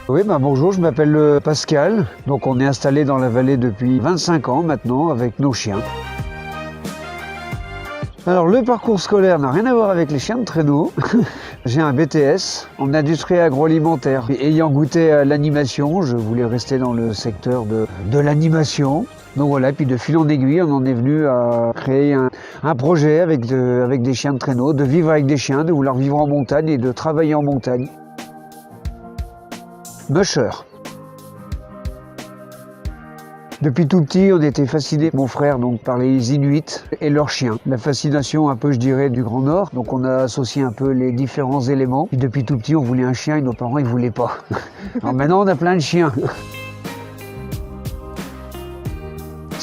Oui, bonjour, je m'appelle Pascal. Donc on est installé dans la vallée depuis 25 ans maintenant avec nos chiens. Alors le parcours scolaire n'a rien à voir avec les chiens de traîneau. J'ai un BTS en industrie agroalimentaire. Et ayant goûté à l'animation, je voulais rester dans le secteur de l'animation. Donc voilà, puis de fil en aiguille, on en est venu à créer un projet avec des chiens de traîneau, de vivre avec des chiens, de vouloir vivre en montagne et de travailler en montagne. Musher. Depuis tout petit, on était fasciné, mon frère, donc, par les Inuits et leurs chiens. La fascination un peu, je dirais, du Grand Nord. Donc on a associé un peu les différents éléments. Et depuis tout petit, on voulait un chien et nos parents, ils voulaient pas. Alors maintenant, on a plein de chiens.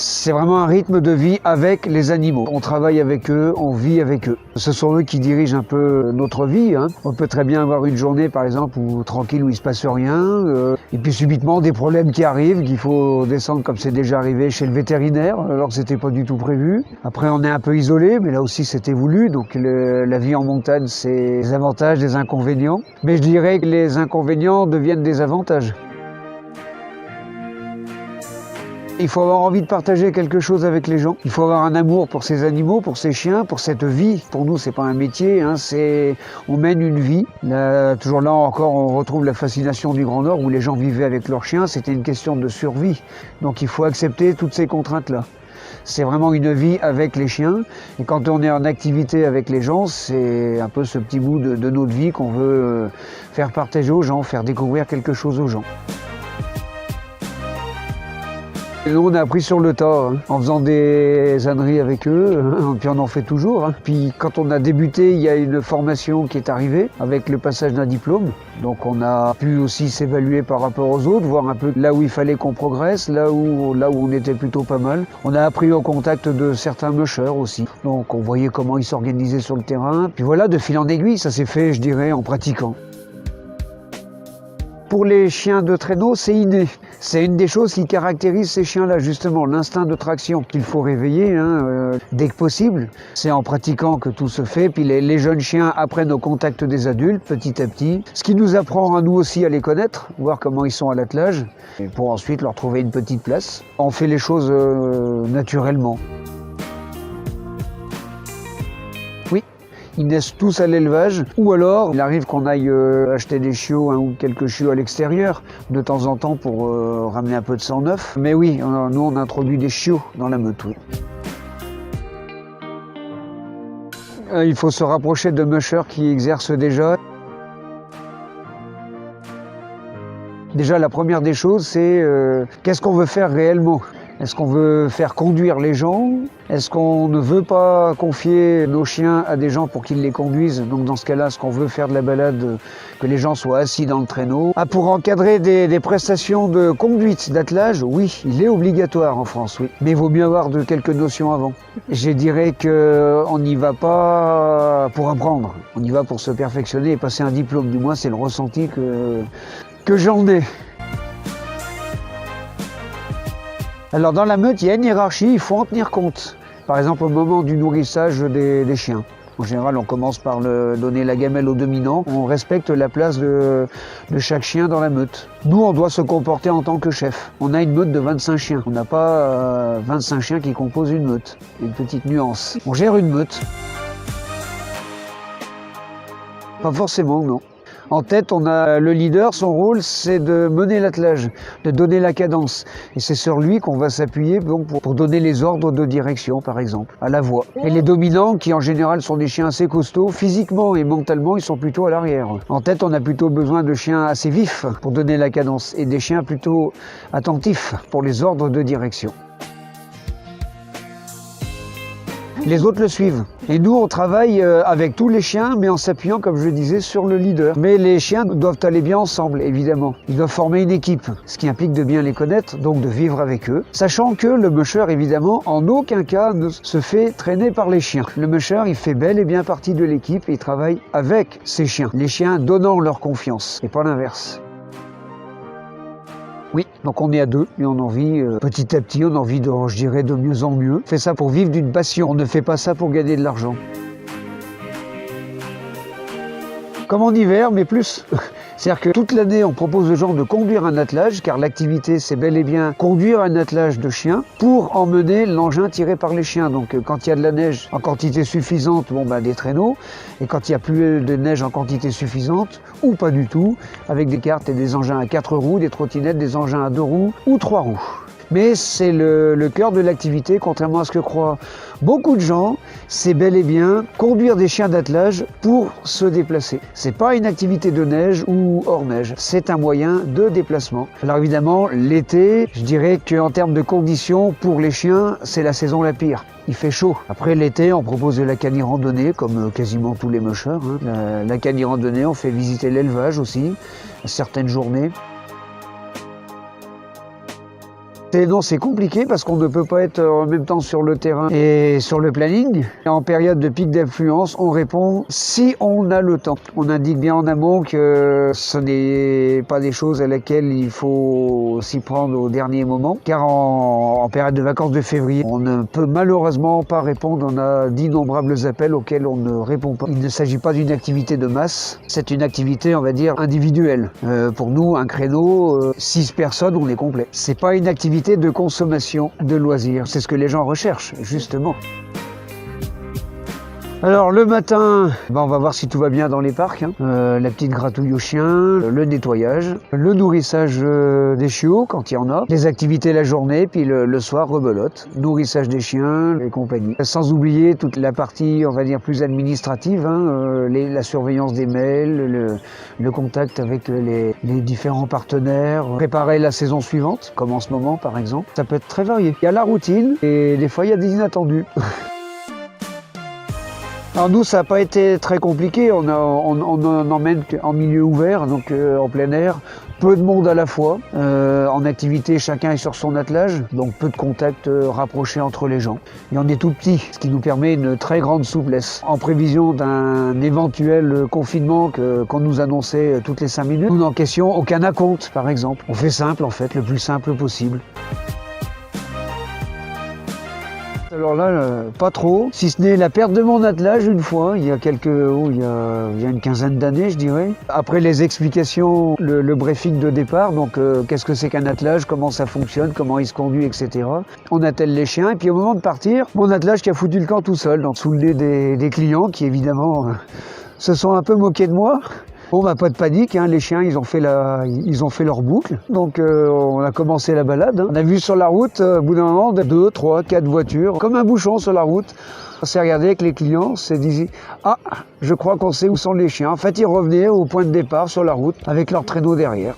C'est vraiment un rythme de vie avec les animaux. On travaille avec eux, on vit avec eux. Ce sont eux qui dirigent un peu notre vie. On peut très bien avoir une journée, par exemple, tranquille, où il se passe rien. Et puis subitement, des problèmes qui arrivent, qu'il faut descendre, comme c'est déjà arrivé, chez le vétérinaire, alors que c'était pas du tout prévu. Après, on est un peu isolé, mais là aussi, c'était voulu. Donc la vie en montagne, c'est des avantages, des inconvénients. Mais je dirais que les inconvénients deviennent des avantages. Il faut avoir envie de partager quelque chose avec les gens. Il faut avoir un amour pour ces animaux, pour ces chiens, pour cette vie. Pour nous, c'est pas un métier, on mène une vie. Là, toujours là encore, on retrouve la fascination du Grand Nord où les gens vivaient avec leurs chiens. C'était une question de survie. Donc il faut accepter toutes ces contraintes-là. C'est vraiment une vie avec les chiens. Et quand on est en activité avec les gens, c'est un peu ce petit bout de notre vie qu'on veut faire partager aux gens, faire découvrir quelque chose aux gens. Et nous, on a appris sur le tas, en faisant des âneries avec eux, puis on en fait toujours. Puis quand on a débuté, il y a une formation qui est arrivée avec le passage d'un diplôme. Donc on a pu aussi s'évaluer par rapport aux autres, voir un peu là où il fallait qu'on progresse, là où on était plutôt pas mal. On a appris au contact de certains mushers aussi. Donc on voyait comment ils s'organisaient sur le terrain. Puis voilà, de fil en aiguille, ça s'est fait, je dirais, en pratiquant. Pour les chiens de traîneau, c'est inné. C'est une des choses qui caractérise ces chiens-là, justement, l'instinct de traction qu'il faut réveiller dès que possible. C'est en pratiquant que tout se fait. Puis les jeunes chiens apprennent au contact des adultes, petit à petit. Ce qui nous apprend à nous aussi à les connaître, voir comment ils sont à l'attelage, et pour ensuite leur trouver une petite place. On fait les choses naturellement. Ils naissent tous à l'élevage, ou alors il arrive qu'on aille acheter des chiots ou quelques chiots à l'extérieur de temps en temps pour ramener un peu de sang neuf. Mais oui, nous on introduit des chiots dans la meute, oui. Il faut se rapprocher de mushers qui exercent déjà. Déjà, la première des choses, c'est qu'est-ce qu'on veut faire réellement ? Est-ce qu'on veut faire conduire les gens? Est-ce qu'on ne veut pas confier nos chiens à des gens pour qu'ils les conduisent? Donc dans ce cas-là, est-ce qu'on veut faire de la balade, que les gens soient assis dans le traîneau? Pour encadrer des prestations de conduite, d'attelage, oui, il est obligatoire en France, oui. Mais il vaut mieux avoir quelques notions avant. Je dirais qu'on n'y va pas pour apprendre, on y va pour se perfectionner et passer un diplôme. Du moins, c'est le ressenti que j'en ai. Alors dans la meute, il y a une hiérarchie, il faut en tenir compte. Par exemple au moment du nourrissage des chiens. En général, on commence par donner la gamelle au dominant. On respecte la place de chaque chien dans la meute. Nous, on doit se comporter en tant que chef. On a une meute de 25 chiens. On n'a pas 25 chiens qui composent une meute. Une petite nuance. On gère une meute. Pas forcément, non. En tête, on a le leader, son rôle, c'est de mener l'attelage, de donner la cadence. Et c'est sur lui qu'on va s'appuyer pour donner les ordres de direction, par exemple, à la voix. Et les dominants, qui en général sont des chiens assez costauds, physiquement et mentalement, ils sont plutôt à l'arrière. En tête, on a plutôt besoin de chiens assez vifs pour donner la cadence et des chiens plutôt attentifs pour les ordres de direction. Les autres le suivent. Et nous, on travaille avec tous les chiens, mais en s'appuyant, comme je le disais, sur le leader. Mais les chiens doivent aller bien ensemble, évidemment. Ils doivent former une équipe, ce qui implique de bien les connaître, donc de vivre avec eux. Sachant que le musher, évidemment, en aucun cas ne se fait traîner par les chiens. Le musher, il fait bel et bien partie de l'équipe et il travaille avec ses chiens. Les chiens donnant leur confiance, et pas l'inverse. Oui, donc on est à deux et on en vit petit à petit, on en vit je dirais de mieux en mieux. On fait ça pour vivre d'une passion, on ne fait pas ça pour gagner de l'argent. comme en hiver, mais plus. C'est-à-dire que toute l'année, on propose aux gens de conduire un attelage, car l'activité, c'est bel et bien conduire un attelage de chiens pour emmener l'engin tiré par les chiens. Donc quand il y a de la neige en quantité suffisante, des traîneaux. Et quand il n'y a plus de neige en quantité suffisante, ou pas du tout, avec des cartes et des engins à 4 roues, des trottinettes, des engins à 2 roues ou 3 roues. Mais c'est le cœur de l'activité, contrairement à ce que croient beaucoup de gens, c'est bel et bien conduire des chiens d'attelage pour se déplacer. C'est pas une activité de neige ou hors neige, c'est un moyen de déplacement. Alors évidemment, l'été, je dirais qu'en termes de conditions, pour les chiens, c'est la saison la pire. Il fait chaud. Après l'été, on propose de la cani-randonnée, comme quasiment tous les mushers. La cani-randonnée, on fait visiter l'élevage aussi, certaines journées. Non, c'est compliqué parce qu'on ne peut pas être en même temps sur le terrain et sur le planning. En période de pic d'affluence, on répond si on a le temps. On indique bien en amont que ce n'est pas des choses à laquelle il faut s'y prendre au dernier moment, car en période de vacances de février, on ne peut malheureusement pas répondre. On a d'innombrables appels auxquels on ne répond pas. Il ne s'agit pas d'une activité de masse, c'est une activité, on va dire, individuelle. Pour nous, un créneau, 6 personnes, on est complet. C'est pas une activité de consommation, de loisirs. C'est ce que les gens recherchent, justement. Alors le matin, on va voir si tout va bien dans les parcs. La petite gratouille aux chiens, le nettoyage, le nourrissage des chiots quand il y en a, les activités la journée, puis le soir, rebelote, nourrissage des chiens et compagnie. Sans oublier toute la partie, on va dire, plus administrative, la surveillance des mails, le contact avec les différents partenaires, préparer la saison suivante, comme en ce moment par exemple. Ça peut être très varié. Il y a la routine et des fois il y a des inattendus. Alors nous, ça n'a pas été très compliqué, on emmène en milieu ouvert, donc en plein air, peu de monde à la fois. En activité, chacun est sur son attelage, donc peu de contacts rapprochés entre les gens. Et on est tout petit, ce qui nous permet une très grande souplesse. En prévision d'un éventuel confinement qu'on nous annonçait toutes les 5 minutes, nous n'encaissions aucun acompte, par exemple. On fait simple, en fait, le plus simple possible. Alors là, pas trop, si ce n'est la perte de mon attelage une fois, il y a une quinzaine d'années je dirais. Après les explications, le briefing de départ, donc qu'est-ce que c'est qu'un attelage, comment ça fonctionne, comment il se conduit, etc. On attelle les chiens et puis au moment de partir, mon attelage qui a foutu le camp tout seul, donc sous le nez des clients qui évidemment se sont un peu moqués de moi. Bon, pas de panique, les chiens, ils ont fait leur boucle. Donc, on a commencé la balade. On a vu sur la route, au bout d'un moment, 2, 3, 4 voitures, comme un bouchon sur la route. On s'est regardé avec les clients, on s'est dit « Ah, je crois qu'on sait où sont les chiens ». En fait, ils revenaient au point de départ sur la route, avec leur traîneau derrière.